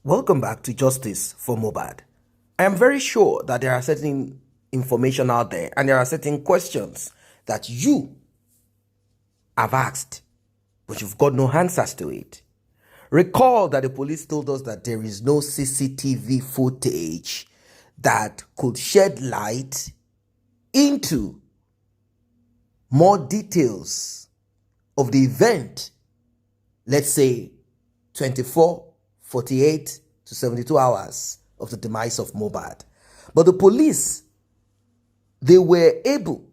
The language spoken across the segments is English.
Welcome back to Justice for Mohbad. I am very sure that there are certain information out there and there are certain questions that you have asked, but you've got no answers to it. Recall that the police told us that there is no CCTV footage that could shed light into more details of the event, let's say 24, 48 to 72 hours of the demise of Mohbad. But the police, they were able,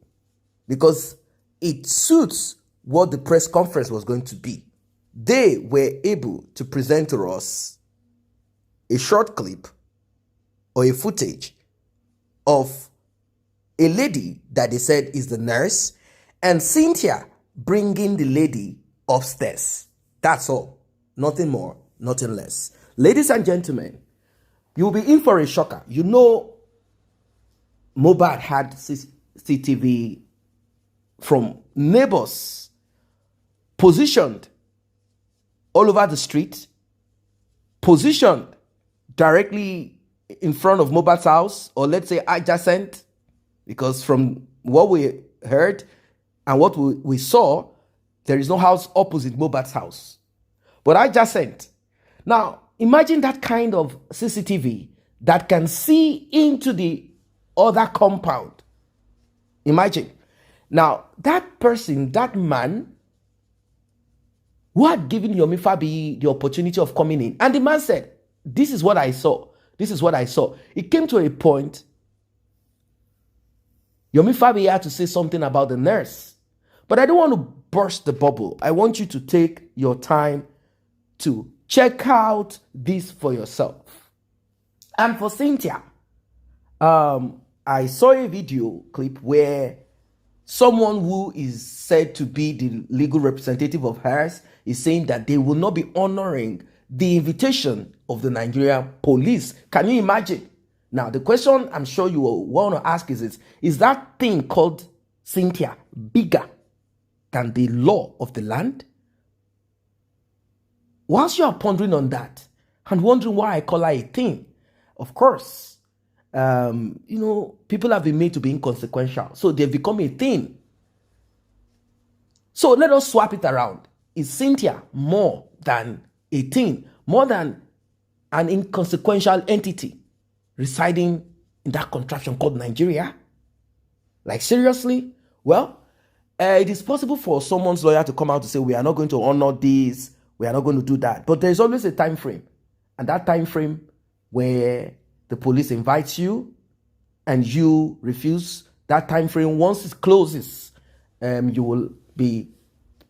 because it suits what the press conference was going to be, they were able to present to us a short clip or a footage of a lady that they said is the nurse and Cynthia bringing the lady upstairs. That's all. Nothing more, nothing less. Ladies and gentlemen, you'll be in for a shocker. You know, Mohbad had CCTV from neighbors positioned all over the street, positioned directly in front of Mohbad's house, or let's say adjacent, because from what we heard and what we saw, there is no house opposite Mohbad's house, but adjacent. Now, imagine that kind of CCTV that can see into the other compound. Imagine. Now, that person, that man, who had given Yomi Fabi the opportunity of coming in, and the man said, this is what I saw. This is what I saw. It came to a point, Yomi Fabi had to say something about the nurse. But I don't want to burst the bubble. I want you to take your time to check out this for yourself. And for Cynthia, I saw a video clip where someone who is said to be the legal representative of hers is saying that they will not be honoring the invitation of the Nigerian police. Can you imagine? Now, the question I'm sure you will want to ask is that thing called Cynthia bigger than the law of the land? Whilst you are pondering on that and wondering why I call her a thing, of course, people have been made to be inconsequential, so they've become a thing. So let us swap it around. Is Cynthia more than a thing, more than an inconsequential entity residing in that contraption called Nigeria? Like, seriously? Well, it is possible for someone's lawyer to come out to say, we are not going to honor this, we are not going to do that. But there's always a time frame. And that time frame where the police invites you and you refuse, that time frame, once it closes, you will be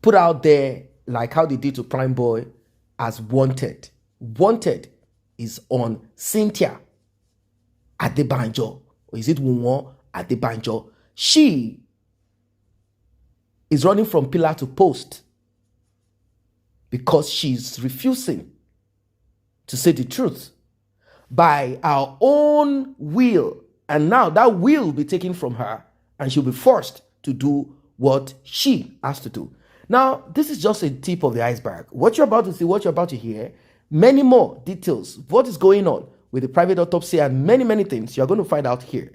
put out there like how they did to Prime Boy as wanted. Wanted is on Cynthia Adebanjo. Or is it Wunwo Adebanjo? She is running from pillar to post because she's refusing to say the truth by our own will. And now that will will be taken from her and she'll be forced to do what she has to do. Now, this is just a tip of the iceberg. What you're about to see, what you're about to hear, many more details, what is going on with the private autopsy and many, many things you're going to find out here.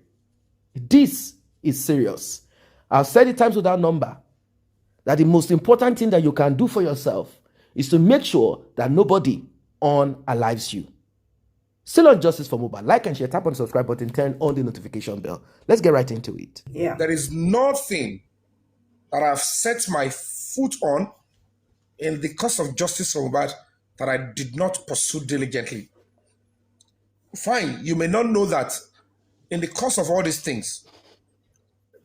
This is serious. I've said it times without number that the most important thing that you can do for yourself is to make sure that nobody unalives you. Still on Justice for Mohbad. Like and share, tap on the subscribe button, turn on the notification bell. Let's get right into it. Yeah. There is nothing that I've set my foot on in the cause of Justice for Mohbad that I did not pursue diligently. Fine, you may not know that in the course of all these things,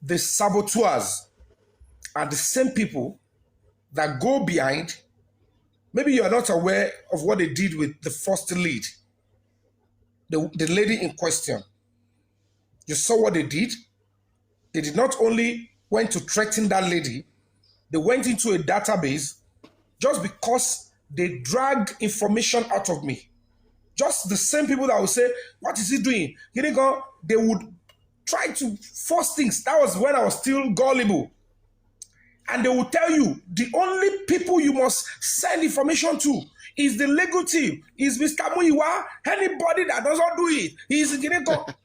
the saboteurs are the same people that go behind. Maybe you are not aware of what they did with the first lead, the lady in question. You saw what they did. They did not only went to threaten that lady, they went into a database just because they dragged information out of me. Just the same people that would say, what is he doing? He didn't go. They would try to force things. That was when I was still gullible. And they will tell you the only people you must send information to is the legal team, is Mr. Muiwa. Anybody that doesn't do it, he's going to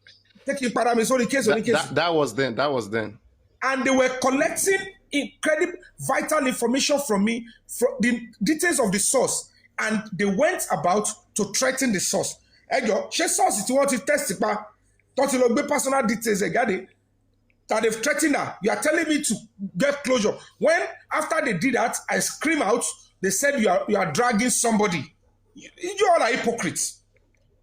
take it in case. That was then. That was then. And they were collecting incredible, vital information from me, from the details of the source. And they went about to threaten the source. She source if you want to test it, don't you know personal details that they've threatened her. You are telling me to get closure. When after they did that, I scream out, they said you are dragging somebody. You all are hypocrites.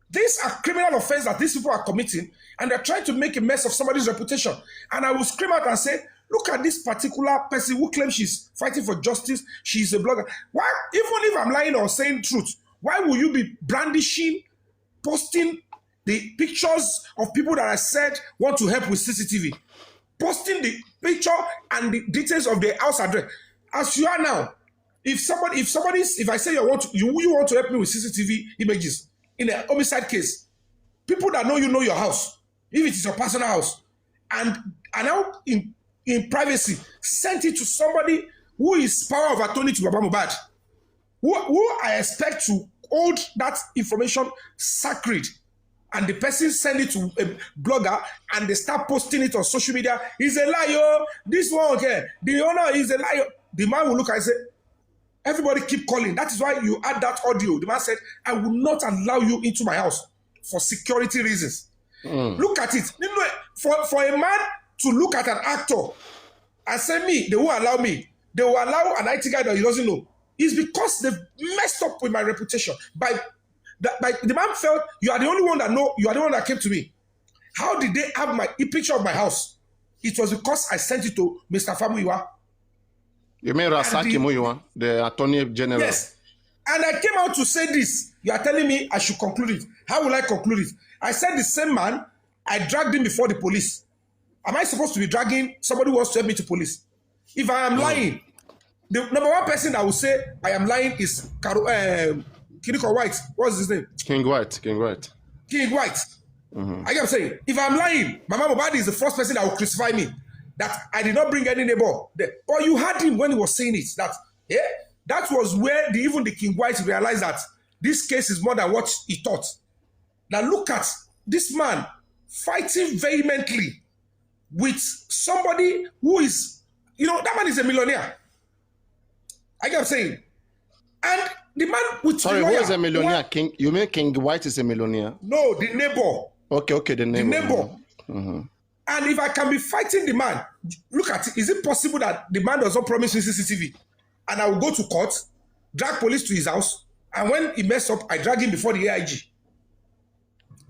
These are criminal offenses that these people are committing, and they're trying to make a mess of somebody's reputation. And I will scream out and say, look at this particular person who claims she's fighting for justice. She's a blogger. Why, even if I'm lying or saying truth, why will you be brandishing, posting the pictures of people that I said want to help with CCTV? Posting the picture and the details of the house address. As you are now, if I say you want to help me with CCTV images in a homicide case, people that know your house, if it is your personal house, and now in privacy, sent it to somebody who is power of attorney to Baba Mohbad, who I expect to hold that information sacred, and the person send it to a blogger and they start posting it on social media. He's a liar. This one, okay. The owner is a liar. The man will look and say, everybody keep calling. That is why you add that audio. The man said, I will not allow you into my house for security reasons. Look at it. For a man to look at an actor and say, me, they won't allow me. They will allow an IT guy that he doesn't know. It's because they've messed up with my reputation. The man felt you are the only one that know, you are the one that came to me. How did they have a picture of my house? It was because I sent it to Mr. Famuyiwa. You mean Rasaki Muyiwa, the Attorney General? Yes. And I came out to say this. You are telling me I should conclude it. How will I conclude it? I said the same man, I dragged him before the police. Am I supposed to be dragging somebody who wants to help me to police? If I am lying, the number one person that will say I am lying is Kiniko White. What's his name? King White. King White. I am saying, if I'm lying, Mama Mohbad is the first person that will crucify me. That I did not bring any neighbor there. But you heard him when he was saying it. That was where even the King White realized that this case is more than what he thought. Now look at this man fighting vehemently with somebody who is, that man is a millionaire. I am saying. And the man with Sorry, who is a millionaire? King? You mean King White is a millionaire? No, the neighbor. Okay, the neighbor. And if I can be fighting the man, look at it. Is it possible that the man does not promise me CCTV? And I will go to court, drag police to his house, and when he mess up, I drag him before the AIG.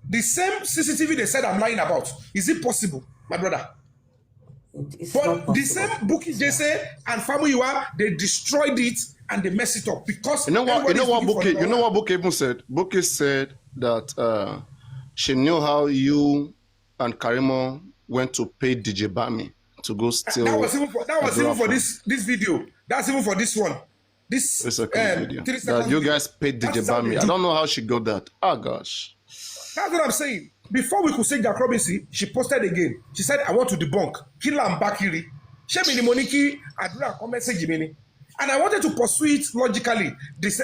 The same CCTV they said I'm lying about. Is it possible, my brother? But the same Bukky Jesse and Famuyiwa, they destroyed it and they messed it up because you know what Bukky even said? Bukky said that she knew how you and Karimo went to pay DJ Bami to go steal. That was even for this video. That's even for this one. This video. That you guys paid DJ Bami. I don't know how she got that. Oh gosh. That's what I'm saying. Before we could say Jack Robinson, she posted again. She said, I want to debunk. Killer and Bakiri. And I wanted to pursue it logically.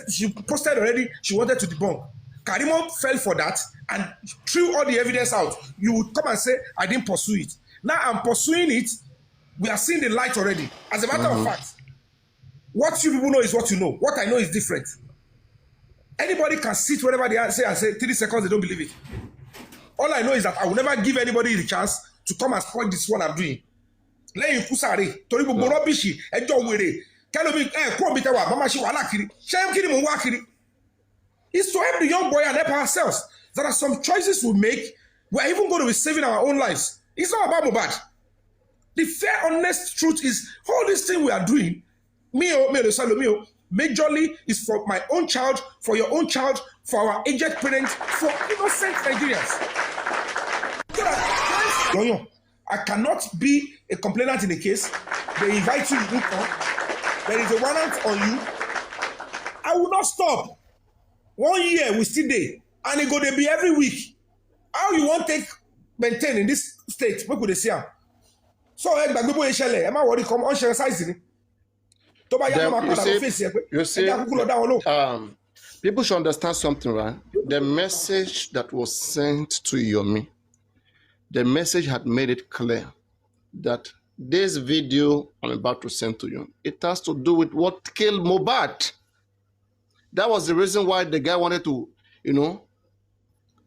She posted already, she wanted to debunk. Karimo fell for that and threw all the evidence out. You would come and say, I didn't pursue it. Now I'm pursuing it. We are seeing the light already. As a matter of fact, what you people know is what you know. What I know is different. Anybody can sit whenever they say and say 3 seconds, they don't believe it. All I know is that I will never give anybody the chance to come and spoil this one I'm doing. Lẹ́yìn ikú sáré, torí gbogbo rọ́bìṣì, ẹjọ́ wèrè, kẹ́lómi kúrò bí tẹ́wà, mama ṣe wàhálà kiri, ṣé kí ni mò ń wá kiri? It's to help the young boy and help ourselves. There are some choices we make. We're even going to be saving our own lives. It's not about Mohbad. The fair, honest truth is, all this thing we are doing, majorly is for my own child, for your own child, for our aged parents, for innocent Nigerians. I cannot be a complainant in a case. They invite you to come. There is a warrant on you. I will not stop. 1 year we still there, and it go to be every week. How you want to maintain in this state? What could they say? So, am I worried? Come on, share size. People should understand something, right? The message that was sent to Yomi, the message had made it clear that this video I'm about to send to you, it has to do with what killed Mohbad. That was the reason why the guy wanted to,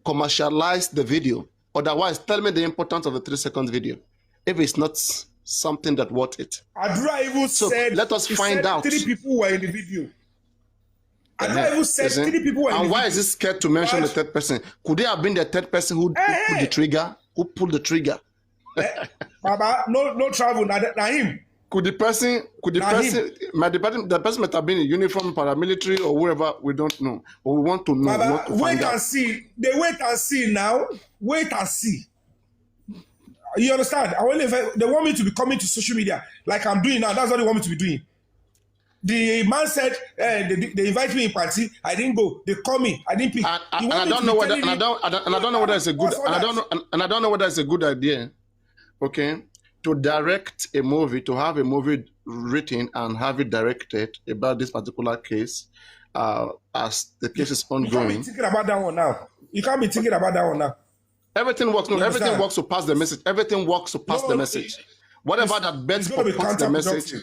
commercialize the video. Otherwise, tell me the importance of the 3-second video if it's not something that worth it. Adura even said, let us find out. 3 people were in the video. Adura even said 3 people were in the video. And why is he scared to mention the third person? Could it have been the third person who pulled the trigger? Who pulled the trigger? Baba, no travel, na him. The person might have been in uniform, paramilitary, or wherever, we don't know. But we want to know. Baba, wait and see. They wait and see now. Wait and see. You understand? They want me to be coming to social media like I'm doing now. That's what they want me to be doing. The man said they invite me in party. I didn't go. They call me. I didn't pick. And I don't know whether it's a good. And I don't know whether it's a good idea. Okay, to direct a movie, to have a movie written and have it directed about this particular case, as the case is ongoing. You can't be thinking about that one now. You can't be thinking about that one now. Everything works. No, everything works to pass the message. Everything works to pass the message. Whatever that bets for pass the message.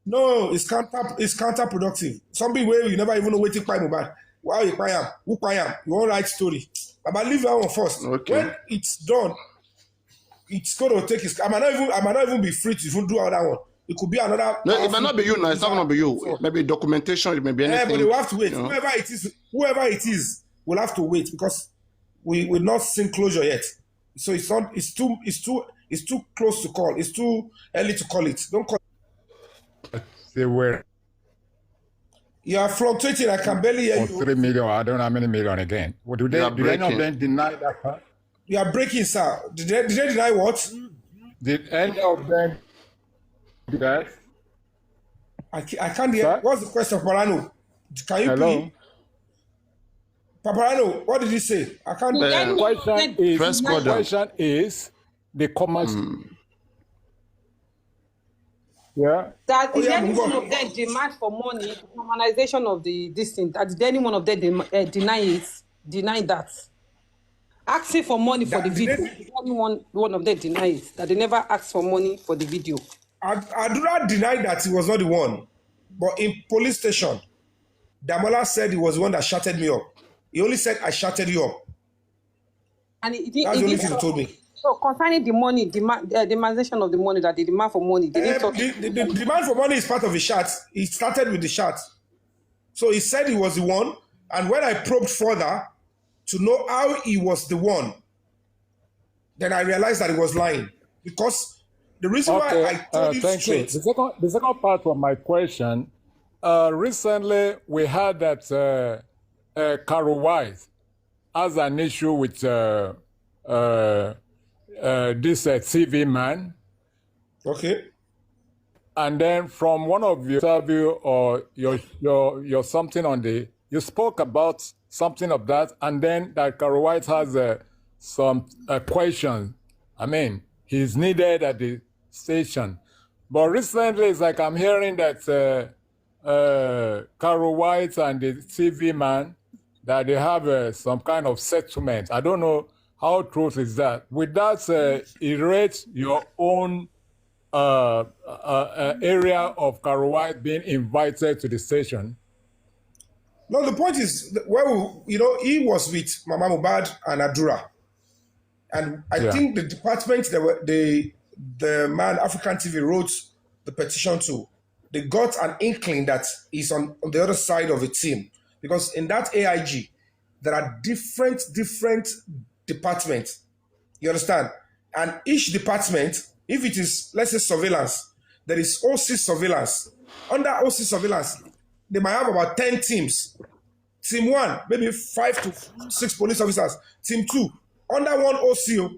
No, it's counterproductive. Something where you never even know what you buy Mohbad. Why you buy him? Who buy him? You won't write story. But leave that one first. Okay. When it's done, it's going to take his. I might not even be free to even do another one. It could be another. No, it might not be you. No, it's not going to be you. So, maybe documentation. It may be anything. Yeah, but you have to wait. Whoever it is, will have to wait because we will not see closure yet. So it's not. It's too close to call. It's too early to call it. Don't call it. They were. You are fluctuating. I can barely hear you. 3 million. I don't know how many million again. What do they not then deny that part? You are breaking, sir. Did they deny what? Did any of them do that? I can't hear. Sir? What's the question, Paparano? Can you Hello? Paparano, what did he say? I can't. The question is the commerce. Yeah. That is any one of them demand for money, the normalization of this thing. That did any one of them deny that? Asking for money for the video. Only one of them denies that they never asked for money for the video. I do not deny that he was not the one. But in police station, Damola said he was the one that shouted me up. He only said, I shouted you up. And that's the only thing he told me. So concerning the money, demandation of the money, that they demand for money. The demand for money is part of the shot. He started with the shot. So he said he was the one. And when I probed further, to know how he was the one, then I realized that he was lying. Because the reason why I told him straight. The second part of my question, recently we heard that Carol White has an issue with this TV man. Okay. And then from one of your interview or your something on you spoke about something of that, and then that Carol White has some question. I mean, he's needed at the station. But recently, it's like I'm hearing that Carol White and the TV man, that they have some kind of settlement. I don't know how true is that. With that, erase your own area of Carol White being invited to the station. No, the point is, he was with Mama Mohbad and Adura. And I think the department, the man, African TV, wrote the petition to, they got an inkling that he's on the other side of the team. Because in that AIG, there are different departments. You understand? And each department, if it is, let's say, surveillance, there is OC surveillance. Under OC surveillance, they might have about 10 teams. Team 1, maybe 5 to 6 police officers. Team 2, under one OCO.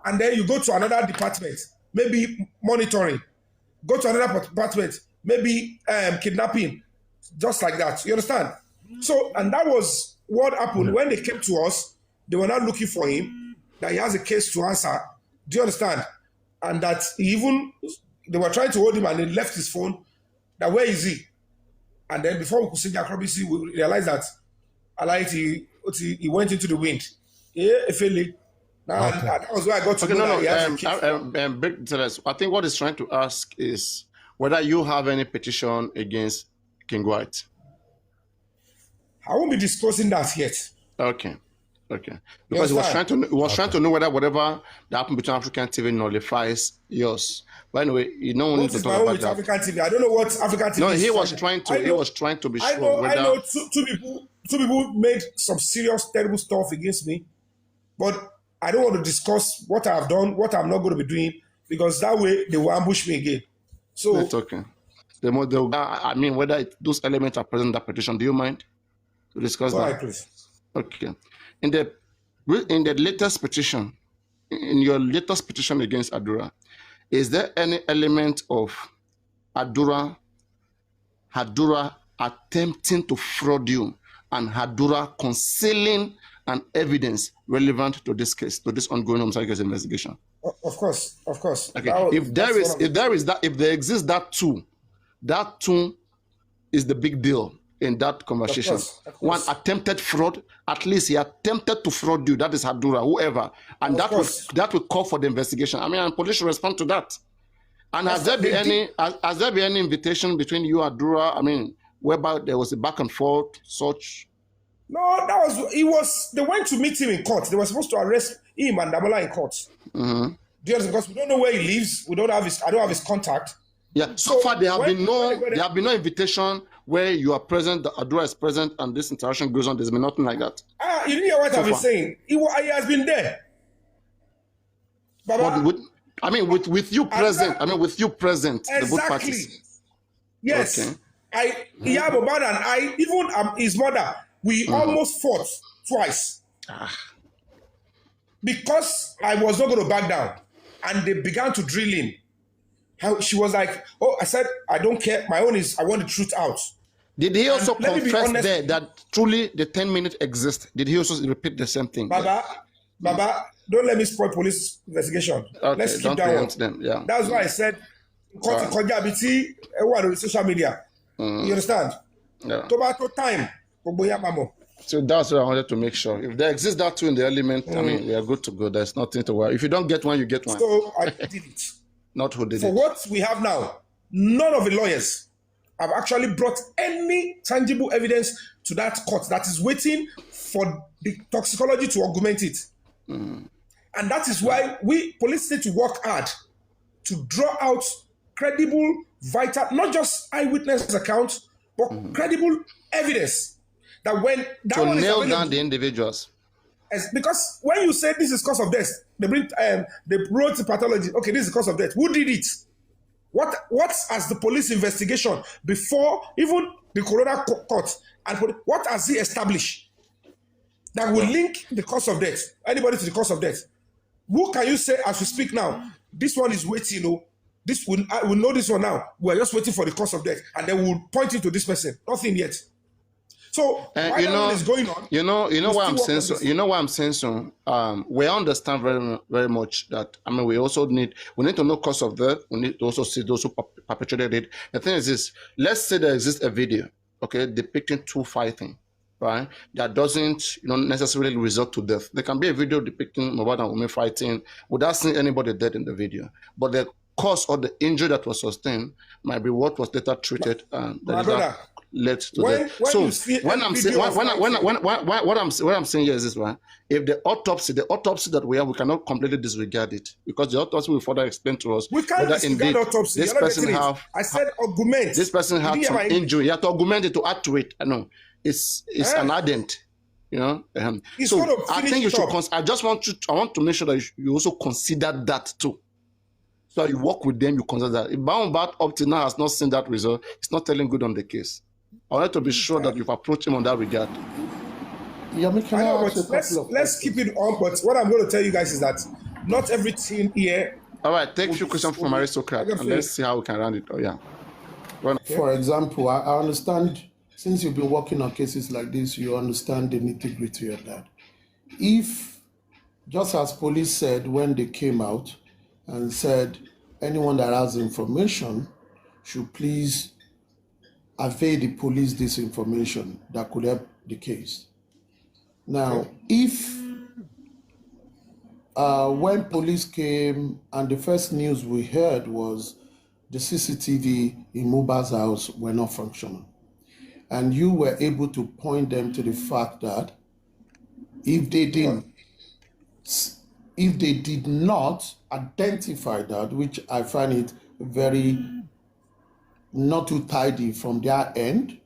And then you go to another department, maybe monitoring. Go to another department, maybe kidnapping. Just like that. You understand? So, and that was what happened. When they came to us, they were not looking for him, that he has a case to answer. Do you understand? And that they were trying to hold him and he left his phone. that where is he? And then before we could see Jakrobisi, we realized that Alaiti, he went into the wind. Yeah, Efele. Now, Okay. that was where I got to Okay, know no, that he has a kid. Big Teles, I think what he's trying to ask is whether you have any petition against King White. I won't be discussing that yet. Okay. Because he was trying to know whether whatever that happened between African TV nullifies yours. But anyway, you don't need to talk about that. African TV. I don't know what African TV No, is. he was trying to be sure whether. I know two people made some serious, terrible stuff against me, but I don't want to discuss what I have done, what I'm not going to be doing, because that way they will ambush me again. So it's okay. I mean, whether those elements are present in that petition, do you mind to discuss that? Please. Okay. In the latest petition, in your latest petition against Adura, is there any element of Hadura attempting to fraud you and Hadura concealing an evidence relevant to this case, to this ongoing homicide case investigation? Of course. Okay. If there exists that too is the big deal in that conversation. Of course. One attempted fraud, at least he attempted to fraud you, that is Hadura, whoever, and that will call for the investigation. I mean, and police should respond to that. And has there been any invitation between you and Hadura? I mean, whereby there was a back and forth, such? No, they went to meet him in court. They were supposed to arrest him and Damola in court. Mm-hmm. Because we don't know where he lives, I don't have his contact. Yeah, so far there have been no invitation where you are present, the Adura is present, and this interaction goes on. There's been nothing like that. You didn't hear what I've been saying. He has been there. Baba, with you present. The both parties. Yes. Okay. Mohbad and I, even his mother, we almost fought twice. Because I was not going to back down. And they began to drill in. She was like, I said, I don't care. My own is, I want the truth out. Did he also confess there that truly the 10 minutes exist? Did he also repeat the same thing? Baba, don't let me spoil police investigation. Okay, let's keep that one. Them. Yeah. That's why I said, on social media. You understand? Yeah. Tomato time. So that's what I wanted to make sure. If there exists that too in the element, I mean, we are good to go. There's nothing to worry. If you don't get one, you get one. So I did it. Not who did it. For what we have now, none of the lawyers have actually brought any tangible evidence to that court that is waiting for the toxicology to augment it. And that is why we police need to work hard to draw out credible, vital, not just eyewitness accounts, but credible evidence that when that to one nail is down the individuals. Because when you say this is cause of death, they wrote the pathology. Okay, this is the cause of death. Who did it? What has the police investigation before even the coroner court and what has he established that will link the cause of death, anybody to the cause of death? Who can you say as we speak now? This one is waiting. I will know this one now. We're just waiting for the cause of death, and then we'll point it to this person. Nothing yet. So you know, is going on. You know why I'm saying so. You know why I'm saying so. We understand very, very much that. I mean, we need to know cause of death. We need to also see those who perpetrated it. The thing is this: let's say there exists a video, okay, depicting two fighting, right? That doesn't, necessarily result to death. There can be a video depicting Mohbad and women fighting without seeing anybody dead in the video, but the cause or the injury that was sustained might be what was later treated and that led to death. So what I'm saying here is this, right? If the autopsy that we have, we cannot completely disregard it because the autopsy will further explain to us we can't disregard autopsy. This person I said augment. This person had some injury. You have to augment it to add to it. I know it's an addend. So I think you should. I want to make sure that you also consider that too. So you work with them, you consider that. If Mohbad up to now has not seen that result, it's not telling good on the case. I want to be sure that you've approached him on that regard. Yeah, let's keep it on, but what I'm going to tell you guys is that not everything here. All right, take a few questions from Aristocrat and let's see how we can round it. Oh, yeah. For example, I understand, since you've been working on cases like this, you understand the nitty-gritty of that. If, just as police said when they came out and said anyone that has information should please avail the police this information that could help the case. Now, if when police came and the first news we heard was the CCTV in Mohbad's house were not functional, and you were able to point them to the fact that if they did not identify that, which I find it very not too tidy from their end,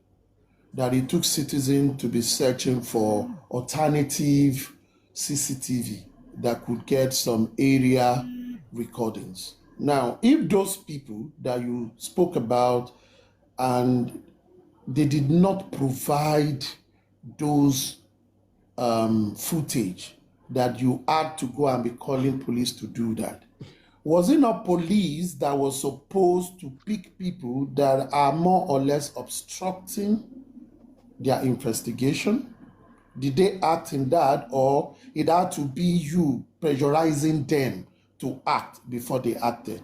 that it took citizens to be searching for alternative CCTV that could get some area recordings. Now, if those people that you spoke about and they did not provide those footage that you had to go and be calling police to do that, was it not police that was supposed to pick people that are more or less obstructing their investigation? Did they act in that, or it had to be you pressurizing them to act before they acted?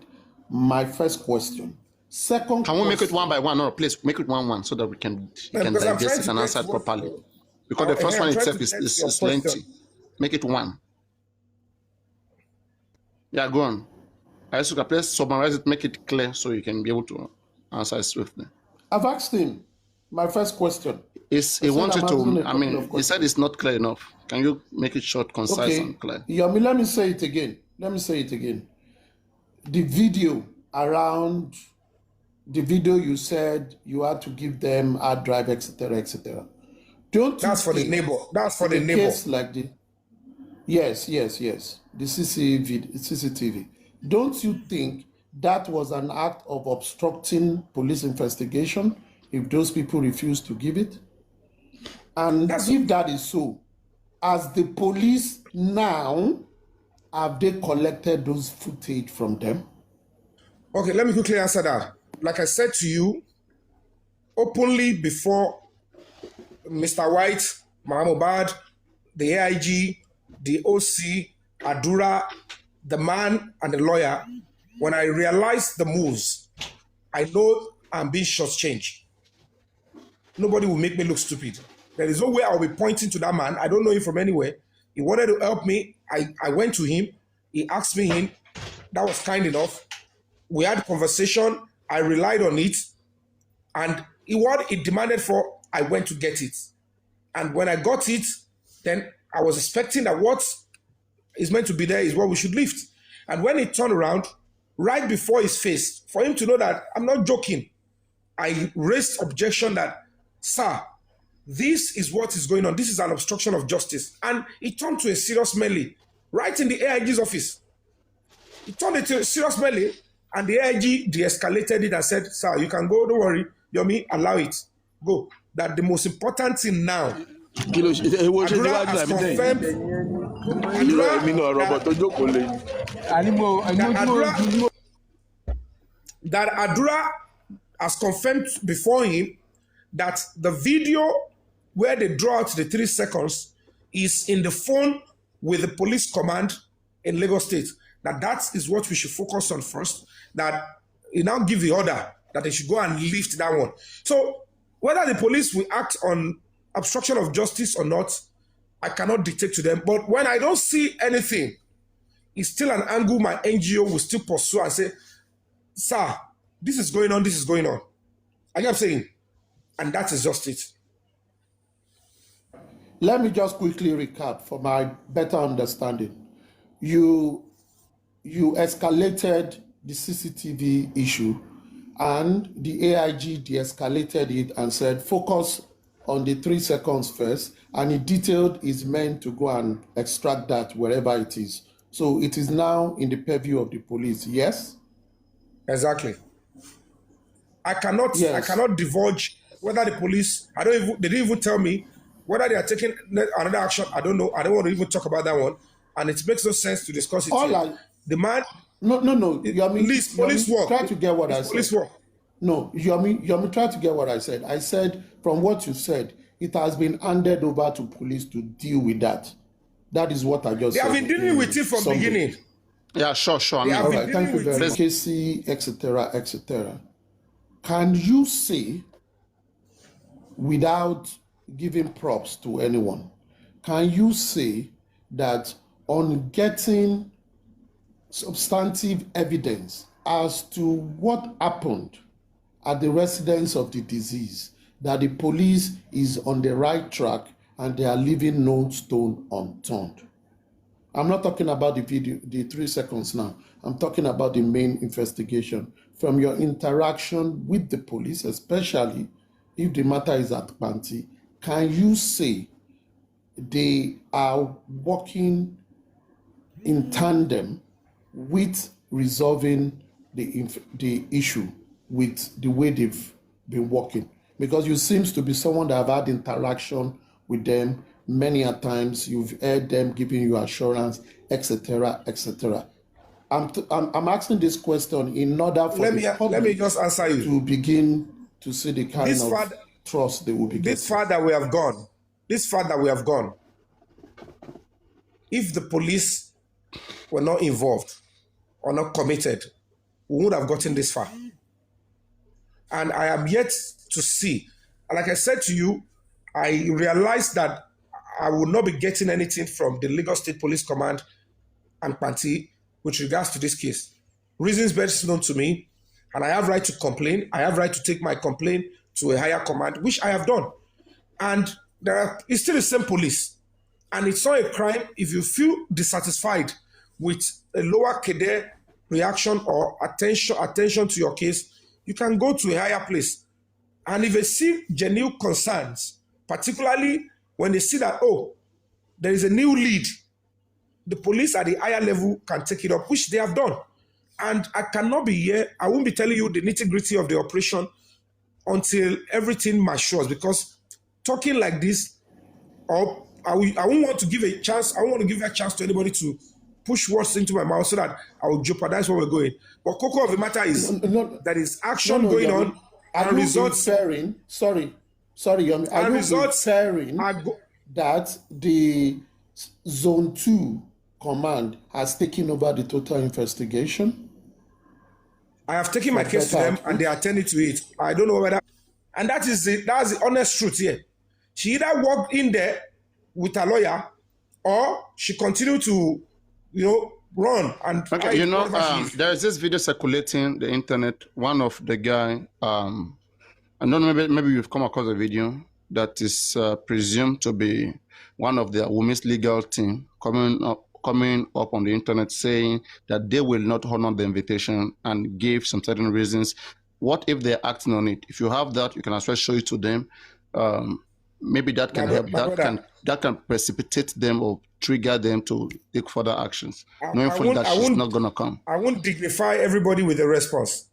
My first question. Second, can we make it one by one, or please make it one so that we can digest it and answer it properly? Because the first one itself is lengthy. Make it one. Yeah, go on. Isuka, please summarize it, make it clear so you can be able to answer it swiftly. I've asked him my first question. He wanted to, I mean, he said it's not clear enough. Can you make it short, concise, and clear? Yomi, let me say it again. The video around, the video you said you had to give them hard drive, etc., etc. That's for the neighbor. That's for the neighbor. Case like the, yes. The CCTV. Don't you think that was an act of obstructing police investigation if those people refused to give it? And if that is so, as the police now, have they collected those footage from them? Okay, let me quickly answer that. Like I said to you, openly before Mr. White, Mohbad, the AIG, the OC, Adura, the man and the lawyer, when I realized the moves, I know I'm being shortchanged. Nobody will make me look stupid. There is no way I'll be pointing to that man. I don't know him from anywhere. He wanted to help me. I went to him. He asked me in. That was kind enough. We had a conversation. I relied on it. And what it demanded for, I went to get it. And when I got it, then I was expecting that what is meant to be there is what we should lift. And when he turned around, right before his face, for him to know that I'm not joking, I raised objection that, sir, this is what is going on. This is an obstruction of justice. And he turned to a serious melee right in the AIG's office. He turned it to a serious melee, and the AIG de-escalated it and said, sir, you can go, don't worry, Yomi, allow it. Go. That the most important thing now, Adura has confirmed, that Adura has confirmed before him that the video where they draw out the 3 seconds is in the phone with the police command in Lagos State. That is what we should focus on first. That he now give the order that they should go and lift that one. So whether the police will act on obstruction of justice or not, I cannot dictate to them. But when I don't see anything, it's still an angle my NGO will still pursue and say, sir, this is going on, this is going on. I kept saying, and that is just it. Let me just quickly recap for my better understanding. You escalated the CCTV issue, and the AIG de-escalated it and said, focus on the 3 seconds first, and he detailed his men to go and extract that wherever it is. So it is now in the purview of the police, yes? Exactly. I cannot divulge whether the police, they didn't even tell me whether they are taking another action. I don't know. I don't want to even talk about that one. And it makes no sense to discuss it here. The man... No. Police work. Try to get what I said. Police work. No, Yomi, try to get what I said. I said, from what you said, it has been handed over to police to deal with that. That is what I just said. They have been dealing with it from the beginning. Yeah, sure. All right, thank you very much. Casey, etc. Can you say without giving props to anyone, can you say that on getting substantive evidence as to what happened at the residence of the deceased, that the police is on the right track and they are leaving no stone unturned? I'm not talking about the video, the 3 seconds now. I'm talking about the main investigation. From your interaction with the police, especially if the matter is at Panti, can you say they are working in tandem with resolving the issue with the way they've been working? Because you seems to be someone that have had interaction with them many a times. You've heard them giving you assurance, etc., etc. I'm asking this question in order for let me just answer you to begin to see the kind of trust they will be getting. This far that we have gone, if the police were not involved or not committed, we would have gotten this far. And I am yet to see, like I said to you, I realized that I will not be getting anything from the Lagos State Police Command and Panti with regards to this case. Reasons best known to me, and I have right to complain. I have right to take my complaint to a higher command, which I have done. And it's still the same police. And it's not a crime if you feel dissatisfied with a lower cadre reaction or attention to your case, you can go to a higher place. And if they see genuine concerns, particularly when they see that, oh, there is a new lead, the police at the higher level can take it up, which they have done. And I cannot be here, I won't be telling you the nitty-gritty of the operation until everything matures, because talking like this, or I won't want to give a chance, I won't want to give a chance to anybody to push words into my mouth so that I will jeopardize where we're going. But cocoa of the matter is that is action going on, and results. Sorry, Yomi. Are you referring that the Zone 2 command has taken over the total investigation? I have taken my case to them and they are attending to it. I don't know whether, and that's the honest truth here. She either walked in there with a lawyer or she continued to, run and. Okay, there is this video circulating the internet. One of the guy, I don't know, maybe you've come across a video that is presumed to be one of the women's legal team coming up on the internet saying that they will not honor the invitation and give some certain reasons. What if they're acting on it? If you have that, you can as well show it to them. Maybe that can help. That can precipitate them or trigger them to take further actions, knowing fully that she's not going to come. I won't dignify everybody with a response.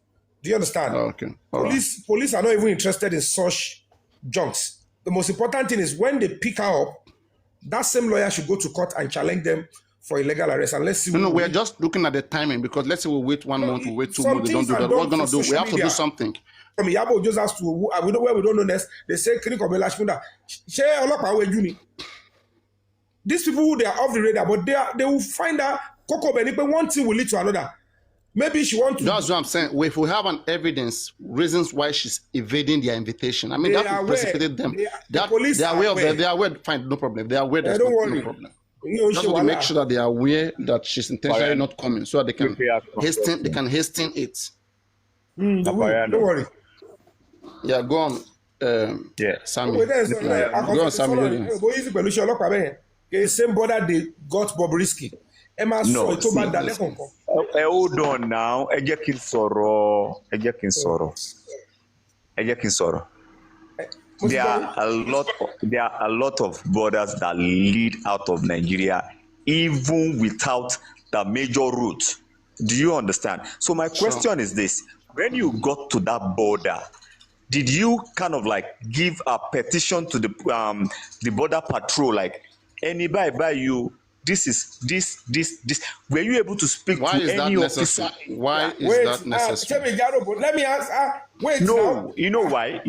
Do you understand? Oh, okay. Police are not even interested in such junks. The most important thing is when they pick her up, that same lawyer should go to court and challenge them for illegal arrest. And let's see. No, we're just looking at the timing, because let's say we wait 1 month, we wait 2 months, they don't do that. What we're going to do? We have to do something. Yabo just has to, we know where we don't know this. They say, these people, they are off the radar, but they will find out one thing will lead to another. Maybe she wants to. That's what I'm saying. If we have an evidence, reasons why she's evading their invitation, I mean, that will precipitate them. They are aware of that. They are aware. Fine, no problem. They are aware. There's no problem. Just want to make sure that they are aware that she's intentionally not coming, so that they can hasten it. Don't worry. Yeah, go on. Sammy. Go on, Sammy. Same border they got Bobrisky. No, hold on now. Ẹ jẹ́ kí n sọ̀rọ̀. There are a lot of borders that lead out of Nigeria, even without the major route. Do you understand? So my question is this: when you got to that border, did you kind of like give a petition to the border patrol, like anybody by you? This. Were you able to speak to any officer? Why is that necessary? Let me ask. Wait. No, now. You know why?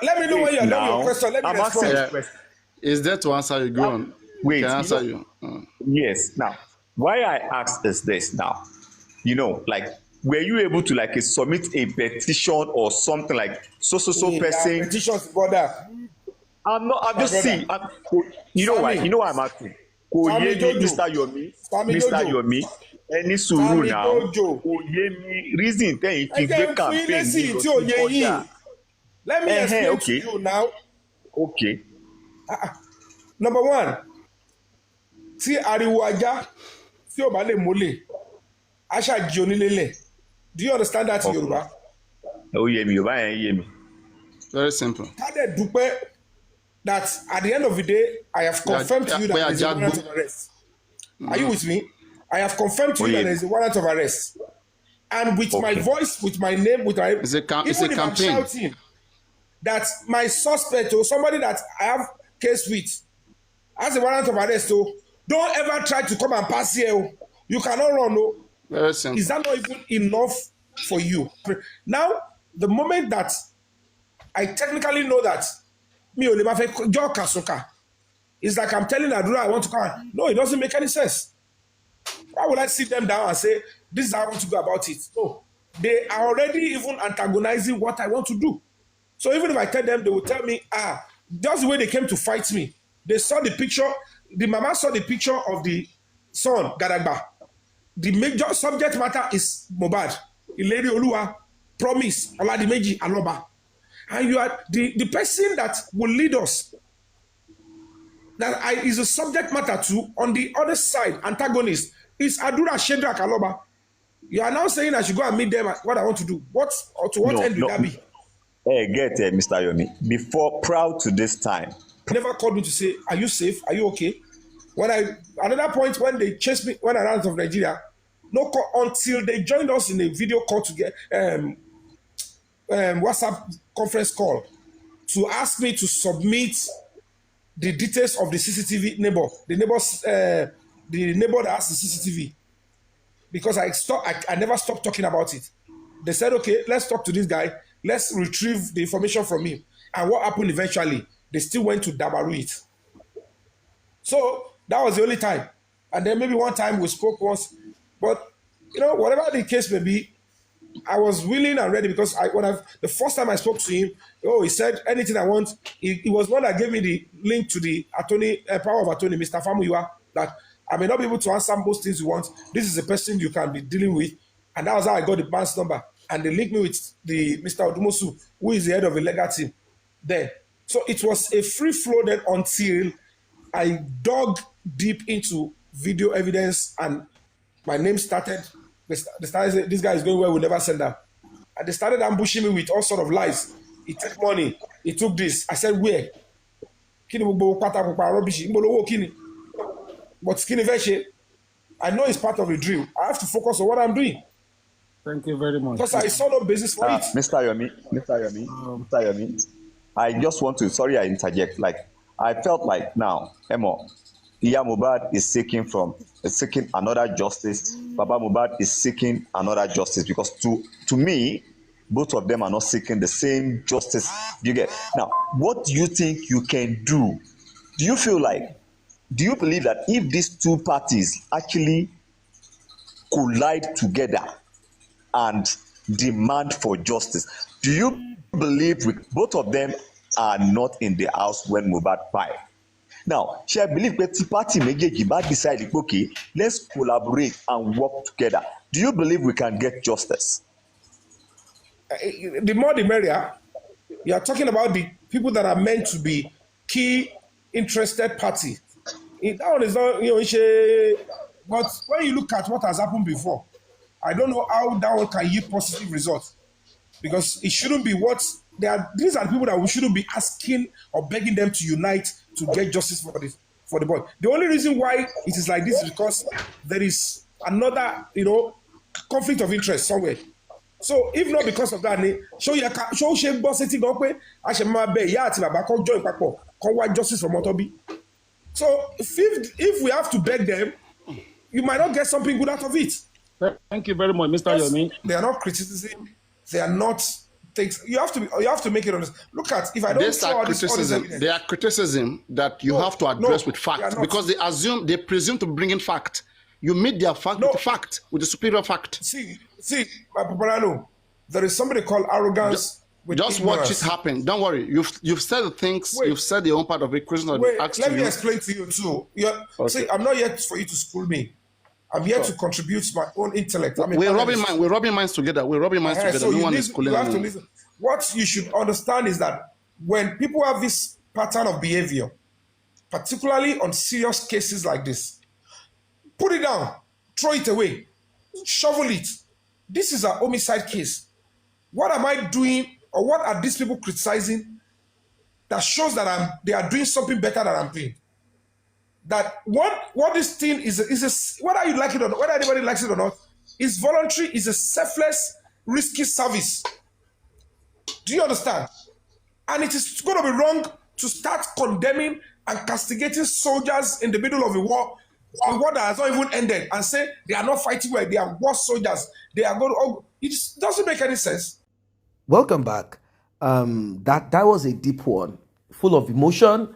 Let me know when you're done your question. Let me respond. Is there to answer you? Go on. Wait. Can I answer you? Yes. Now, why I asked is this now. Like were you able to like submit a petition or something like so person? Petitions, brother. I'm just saying. You know why? You know why I'm asking? Mr. Yomi, Mr. Yomi, any sùúrù now. Reason tell if you campaign. Let me explain to you now. Okay. Number one, tí ariwo ajá tí ó bá lè mólè, aṣá jí onílélẹ̀. Do you understand that in Yoruba? Ó yé mi, Yorùbá yẹn yé mi. Very simple. Ká dẹ̀ dúpẹ́ that at the end of the day, I have confirmed to you that there is a warrant of arrest. Are you with me? I have confirmed to you that there is a warrant of arrest. And with my voice, with my name, with my... It's a campaign. I'm shouting that my suspect or somebody that I have case with has a warrant of arrest, so don't ever try to come and pass here. You cannot run, no. Very simple. Is that not even enough for you? Now, the moment that I technically know that it's like I'm telling Adura I want to come. No, it doesn't make any sense. Why would I sit them down and say, this is how I want to go about it? No. They are already even antagonizing what I want to do. So even if I tell them, they will tell me, that's the way they came to fight me. They saw the picture, the mama saw the picture of the son, Gadagba. The major subject matter is Mohbad. Ileri Oluwa, Promise, Oladimeji, Aloba. And you are the person that will lead us. That is a subject matter too. On the other side, antagonist is Adura Shedrack Aloba. You are now saying I should go and meet them. What I want to do? To what end will that be? Hey, Mr. Yomi. Before, proud to this time. Never called me to say, "Are you safe? Are you okay?" Another point when they chased me when I ran out of Nigeria, no call until they joined us in a video call to get WhatsApp conference call to ask me to submit the details of the CCTV neighbor, the neighbor that has the CCTV, because I never stopped talking about it. They said, okay, let's talk to this guy. Let's retrieve the information from him. And what happened eventually? They still went to Dabaru it. So that was the only time. And then maybe one time we spoke once. But, whatever the case may be, I was willing and ready because the first time I spoke to him, he said anything I want. He was one that gave me the link to the attorney, power of attorney, Mr. Famuyua, that I may not be able to answer most things you want. This is the person you can be dealing with. And that was how I got the man's number. And they linked me with the Mr. Odumosu, who is the head of the legal team there. So it was a free flow then until I dug deep into video evidence and my name started. They started saying, this guy is going where we never send her. And they started ambushing me with all sort of lies. He took money. He took this. I said, where? But skinny veshe, I know it's part of the drill. I have to focus on what I'm doing. Thank you very much. Because I saw no basis for it. Mr. Yomi, I just want to, sorry I interject, I felt like now, Emo, Iya Mohbad is seeking another justice. Baba Mohbad is seeking another justice because to me, both of them are not seeking the same justice. You get now. What do you think you can do? Do you believe that if these two parties actually collide together and demand for justice, do you believe both of them are not in the house when Mohbad died? Now, I believe that the party méjèèjì bá decide, okay, let's collaborate and work together. Do you believe we can get justice? The more the merrier. You are talking about the people that are meant to be key interested party. That one is not, but when you look at what has happened before, I don't know how that one can yield positive results. Because it shouldn't be these are people that we shouldn't be asking or begging them to unite to get justice for the boy. The only reason why it is like this is because there is another, conflict of interest somewhere. So if not because of that, justice from Motobi. So if we have to beg them, you might not get something good out of it. Thank you very much, Mr. Yomi. They are not criticism. They are not things. You have to make it honest. Look at if I don't show criticism. They are criticism that you have to address with fact because they presume to bring in fact. You meet their fact with the fact, with the superior fact. See, See, my Paparano, there is somebody called arrogance with Just ignorance. watch it happen. Don't worry. You've said the things. Wait. You've said the own part of it. Question Wait, asked let to me you. explain to you too. Okay. See, I'm not here for you to school me. I'm here to contribute my own intellect. We're rubbing minds together. We're rubbing minds together. So No one you is schooling have to anyone. listen. What you should understand is that when people have this pattern of behavior, particularly on serious cases like this, put it down, throw it away, shovel it. This is a homicide case. What am I doing, or what are these people criticizing that shows that they are doing something better than I'm doing? That what this thing is whether you like it or not, whether anybody likes it or not, is voluntary, is a selfless, risky service. Do you understand? And it is going to be wrong to start condemning and castigating soldiers in the middle of a war that has not even ended, and say they are not fighting well, they are war soldiers. They are going to. It just doesn't make any sense. Welcome back. That was a deep one, full of emotion,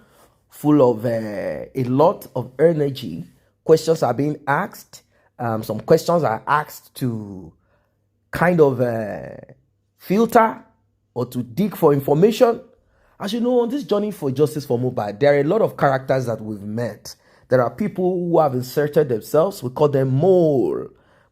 full of a lot of energy. Questions are being asked. Some questions are asked to kind of filter or to dig for information. As you know, on this journey for justice for Mohbad, there are a lot of characters that we've met. There are people who have inserted themselves. We call them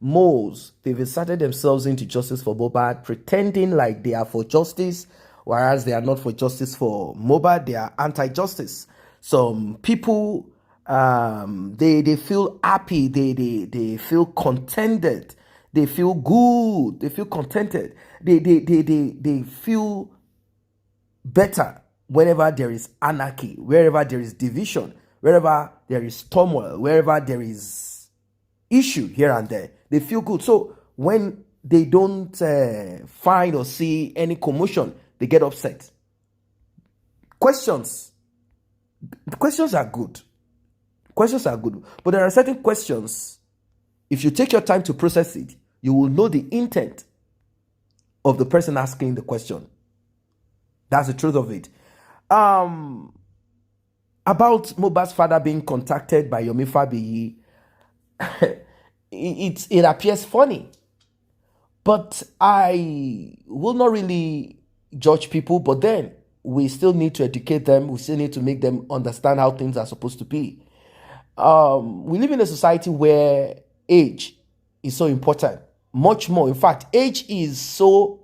moles. They've inserted themselves into justice for Mohbad, pretending like they are for justice, whereas they are not for justice for Mohbad. They are anti-justice. Some people, they feel happy. They feel contented. They feel good. They feel contented. They feel better whenever there is anarchy, wherever there is division, wherever there is turmoil, wherever there is issue here and there. They feel good. So when they don't find or see any commotion, they get upset. Questions are good. Questions are good. But there are certain questions, if you take your time to process it, you will know the intent of the person asking the question. That's the truth of it. About Mohbad's father being contacted by Yomi Fabiyi, it appears funny. But I will not really judge people, but then we still need to educate them. We still need to make them understand how things are supposed to be. We live in a society where age is so important. Much more. In fact, age is so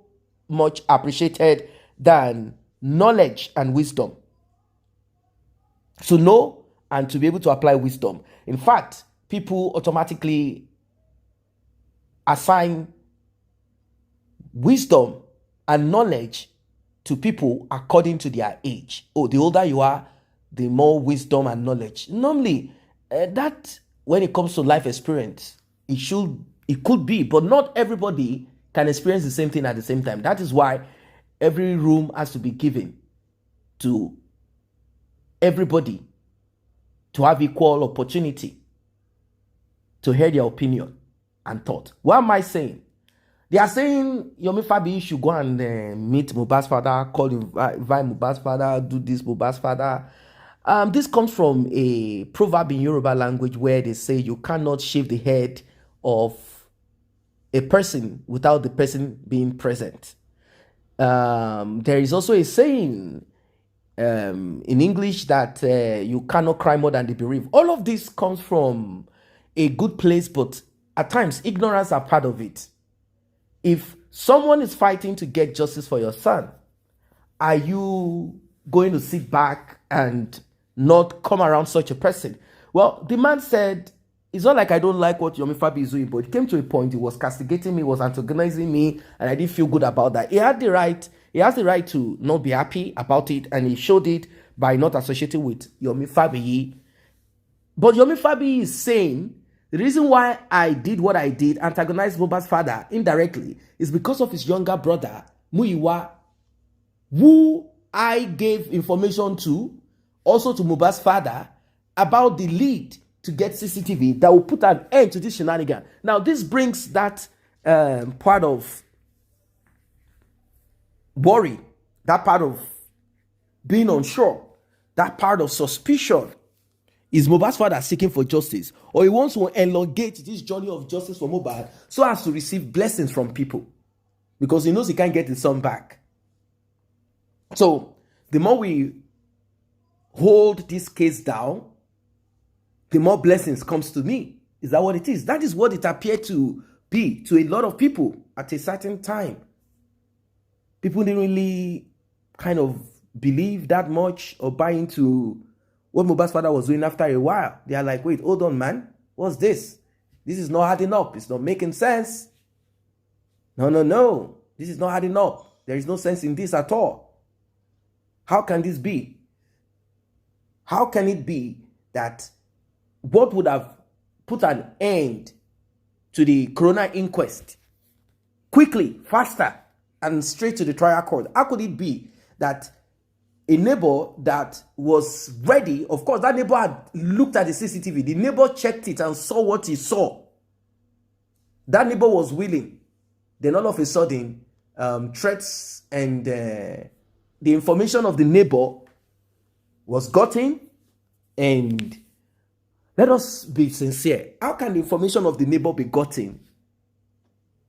much appreciated than knowledge and wisdom. To know and to be able to apply wisdom. In fact, people automatically assign wisdom and knowledge to people according to their age. Oh, the older you are, the more wisdom and knowledge. Normally, that when it comes to life experience, it could be, but not everybody can experience the same thing at the same time. That is why every room has to be given to everybody to have equal opportunity to hear their opinion and thought. What am I saying? They are saying Yomi Fabiyi should go and meet Mohbad's father, invite Mohbad's father, do this Mohbad's father. This comes from a proverb in Yoruba language where they say you cannot shave the head of a person without the person being present. There is also a saying in English that you cannot cry more than the bereaved. All of this comes from a good place, but at times ignorance are part of it. If someone is fighting to get justice for your son, are you going to sit back and not come around such a person? Well, the man said, it's not like I don't like what Yomi Fabiyi is doing, but it came to a point he was castigating me, was antagonizing me, and I didn't feel good about that. He has the right to not be happy about it, and he showed it by not associating with Yomi Fabiyi. But Yomi Fabiyi is saying, the reason why I did what I did, antagonized Mohbad's father indirectly, is because of his younger brother, Muyiwa, who I gave information to, also to Mohbad's father, about the lead to get CCTV that will put an end to this shenanigan. Now, this brings that part of worry, that part of being unsure, that part of suspicion Is Mohbad's father seeking for justice, or he wants to elongate this journey of justice for Mohbad so as to receive blessings from people because he knows he can't get his son back? So the more we hold this case down, the more blessings comes to me. Is that what it is? That is what it appeared to be to a lot of people at a certain time. People didn't really kind of believe that much or buy into what Mohbad's father was doing. After a while, they are like, wait, hold on, man. What's this? This is not adding up. It's not making sense. No. This is not adding up. There is no sense in this at all. How can this be? How can it be that what would have put an end to the coroner inquest quickly, faster, and straight to the trial court? How could it be that a neighbor that was ready, of course, that neighbor had looked at the CCTV, the neighbor checked it and saw what he saw. That neighbor was willing. Then all of a sudden, threats and the information of the neighbor was gotten. And let us be sincere. How can the information of the neighbor be gotten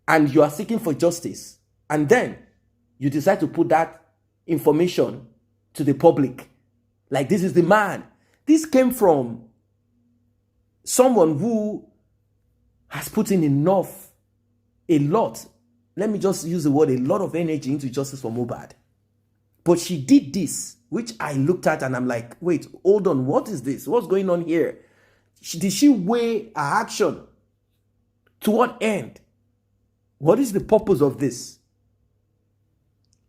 and you are seeking for justice, and then you decide to put that information to the public? Like, this is the man. This came from someone who has put in a lot. Let me just use the word, a lot of energy into justice for Mohbad. But she did this, which I looked at and I'm like, wait, hold on. What is this? What's going on here? Did she weigh her action? To what end? What is the purpose of this?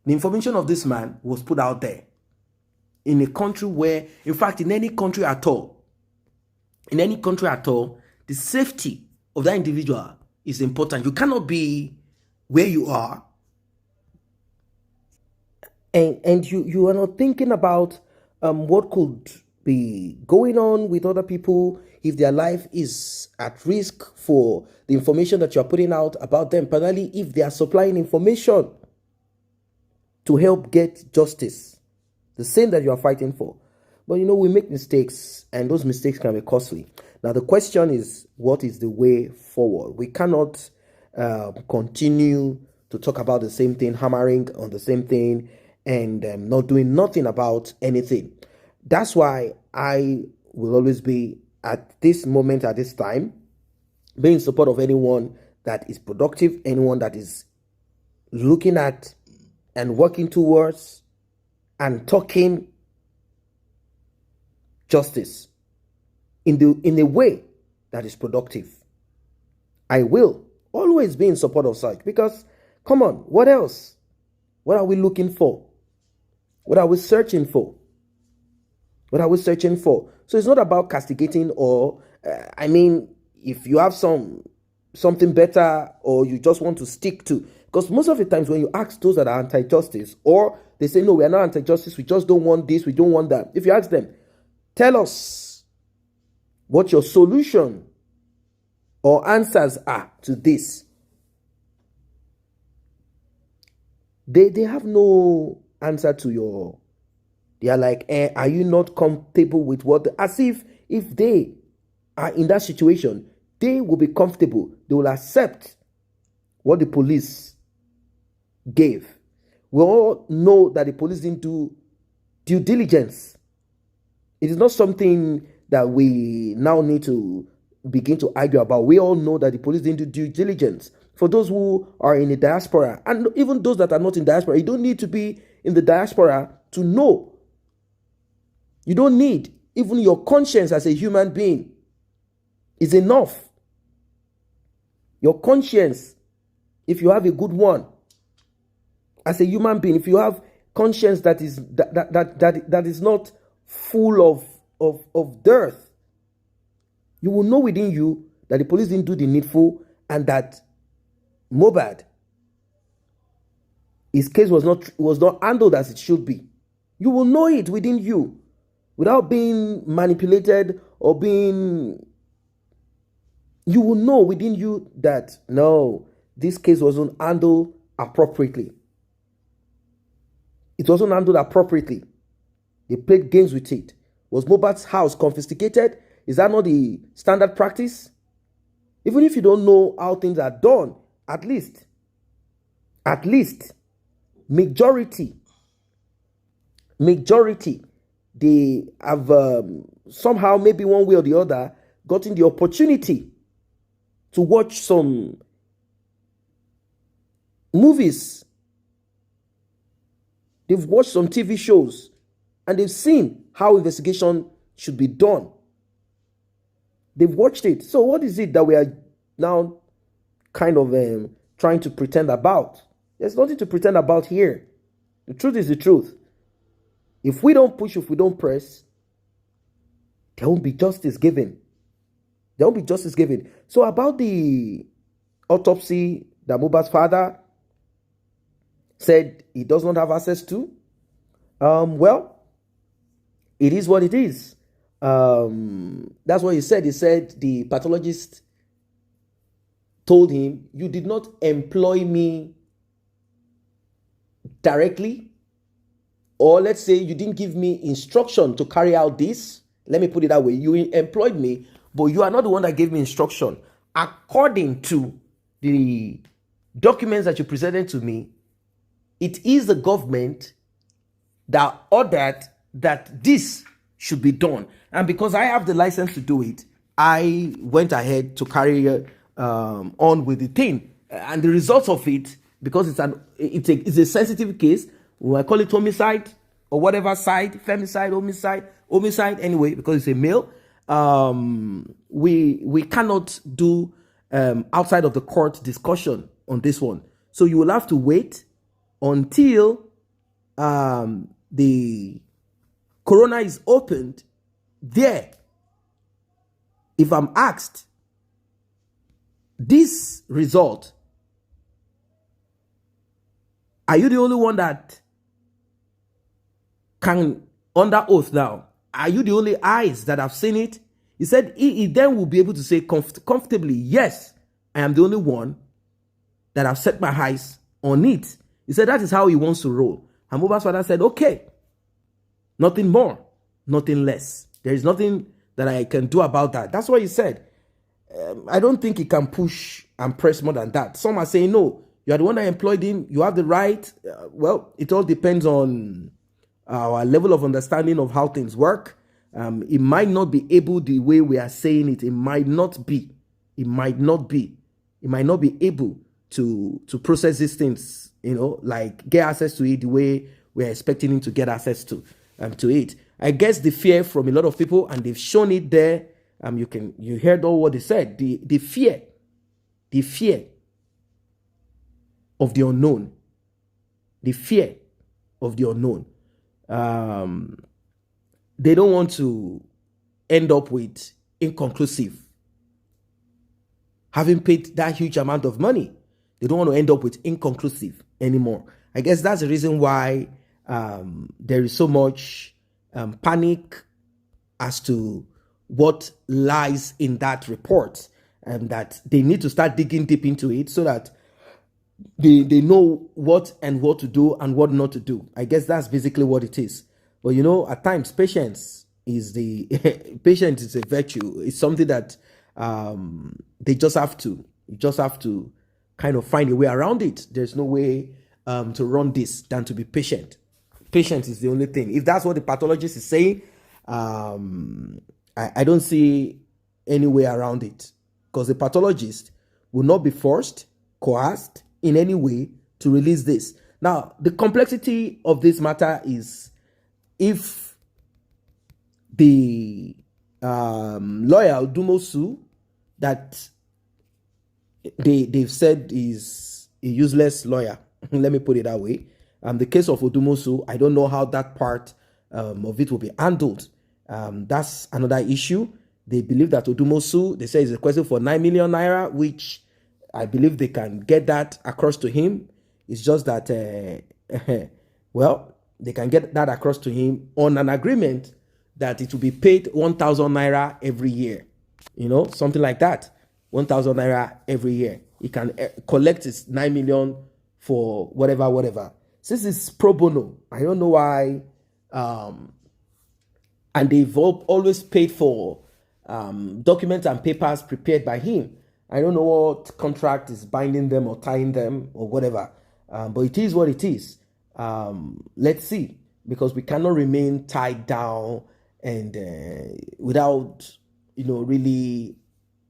The information of this man was put out there in a country where, in fact, in any country at all, the safety of that individual is important. You cannot be where you are and you are not thinking about what could be going on with other people if their life is at risk for the information that you are putting out about them, particularly if they are supplying information to help get justice, the same that you are fighting for. But we make mistakes, and those mistakes can be costly. Now the question is, what is the way forward? We cannot continue to talk about the same thing, hammering on the same thing, and not doing nothing about anything. That's why I will always be, at this moment, at this time, being in support of anyone that is productive, anyone that is looking at and working towards and talking justice in a way that is productive. I will always be in support of such, because, come on, what else? What are we looking for? What are we searching for? What are we searching for? So it's not about castigating or, if you have something better or you just want to stick to. Because most of the times when you ask those that are anti-justice, or they say, no, we are not anti-justice, we just don't want this, we don't want that. If you ask them, tell us what your solution or answers are to this, they have no answer to your. They are like, are you not comfortable with what? As if they are in that situation, they will be comfortable. They will accept what the police gave. We all know that the police didn't do due diligence. It is not something that we now need to begin to argue about. We all know that the police didn't do due diligence. For those who are in the diaspora, and even those that are not in diaspora, you don't need to be in the diaspora to know. You don't need, even your conscience as a human being is enough. Your conscience, if you have a good one, as a human being, if you have conscience that is not full of dirt, you will know within you that the police didn't do the needful, and that Mohbad, his case was not handled as it should be. You will know it within you without being manipulated or being. You will know within you that no, this case wasn't handled appropriately. It wasn't handled appropriately. They played games with it. Was Mohbad's house confiscated? Is that not the standard practice? Even if you don't know how things are done, at least, majority, they have somehow, maybe one way or the other, gotten the opportunity to watch some movies. They've watched some TV shows and they've seen how investigation should be done. They've watched it. So what is it that we are now kind of trying to pretend about? There's nothing to pretend about here. The truth is the truth. If we don't push, if we don't press, there won't be justice given. There won't be justice given. So about the autopsy that Mohbad's father said he does not have access to, well, it is what it is. That's what he said. He said the pathologist told him, you did not employ me directly, or let's say you didn't give me instruction to carry out this. Let me put it that way. You employed me, but you are not the one that gave me instruction. According to the documents that you presented to me, it is the government that ordered that this should be done. And because I have the license to do it, I went ahead to carry on with the thing. And the results of it, because it's a sensitive case, we call it homicide or whatever side, femicide, homicide anyway, because it's a male. We cannot do outside of the court discussion on this one. So you will have to wait until the coroner is opened. There, if I'm asked, this result, are you the only one that can, under oath now, are you the only eyes that have seen it? He said he then will be able to say comfortably, yes, I am the only one that have set my eyes on it. He said that is how he wants to roll. And Mohbad's father said, okay, nothing more, nothing less. There is nothing that I can do about that. That's what he said. I don't think he can push and press more than that. Some are saying, no, you are the one that employed him. You have the right. Well, it all depends on our level of understanding of how things work. It might not be able the way we are saying it. It might not be. It might not be able to process these things, like get access to it the way we're expecting him to get access to it. I guess the fear from a lot of people, and they've shown it there. You heard all what they said. The fear of the unknown. The fear of the unknown. They don't want to end up with inconclusive. Having paid that huge amount of money, they don't want to end up with inconclusive anymore. I guess that's the reason why there is so much panic as to what lies in that report, and that they need to start digging deep into it so that they know what to do and what not to do. I guess that's basically what it is. But at times patience is patience is a virtue. It's something that they just have to kind of find a way around it. There's no way to run this than to be patient. Patience is the only thing. If that's what the pathologist is saying, I don't see any way around it, because the pathologist will not be forced, coerced in any way to release this. Now, the complexity of this matter is if the lawyer Dumosu that they've said is a useless lawyer, let me put it that way. The case of Odumosu, I don't know how that part of it will be handled. That's another issue. They believe that Odumosu, they say, is a question for 9 million naira, which I believe they can get that across to him. It's just that, well, they can get that across to him on an agreement that it will be paid 1,000 naira every year. Something like that. 1,000 naira every year. He can collect his 9 million for whatever. Since it's pro bono, I don't know why And they've always paid for documents and papers prepared by him. I don't know what contract is binding them or tying them or whatever, but it is what it is. Let's see, because we cannot remain tied down and without, really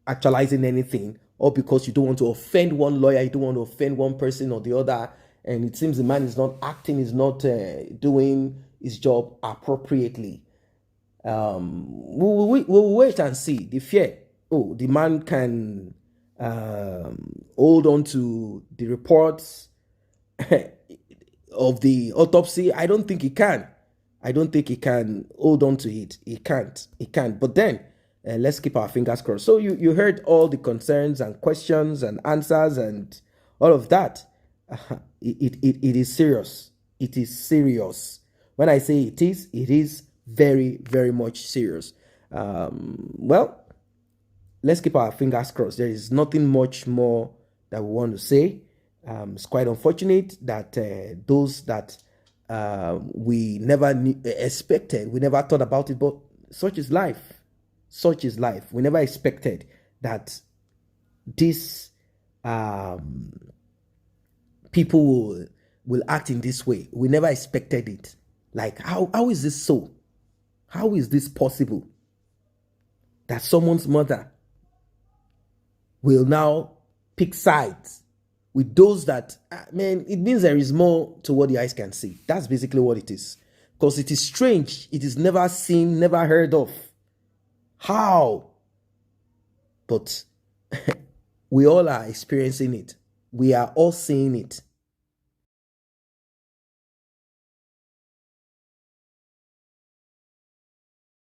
actualizing anything, or because you don't want to offend one lawyer, you don't want to offend one person or the other, and it seems the man is not acting, is not doing his job appropriately. We'll wait and see. The fear, the man can hold on to the reports of the autopsy. I don't think he can. I don't think he can hold on to it. He can't. But then, let's keep our fingers crossed. So you heard all the concerns and questions and answers and all of that. It is serious. It is serious. When I say it is very, very much serious. Well, let's keep our fingers crossed. There is nothing much more that we want to say. It's quite unfortunate that those that we never expected, we never thought about it, but such is life. Such is life. We never expected that this people will act in this way. We never expected it. Like, how is this so? How is this possible? That someone's mother will now pick sides with those that, man, it means there is more to what the eyes can see. That's basically what it is. Because it is strange. It is never seen, never heard of. How? But we all are experiencing it. We are all seeing it.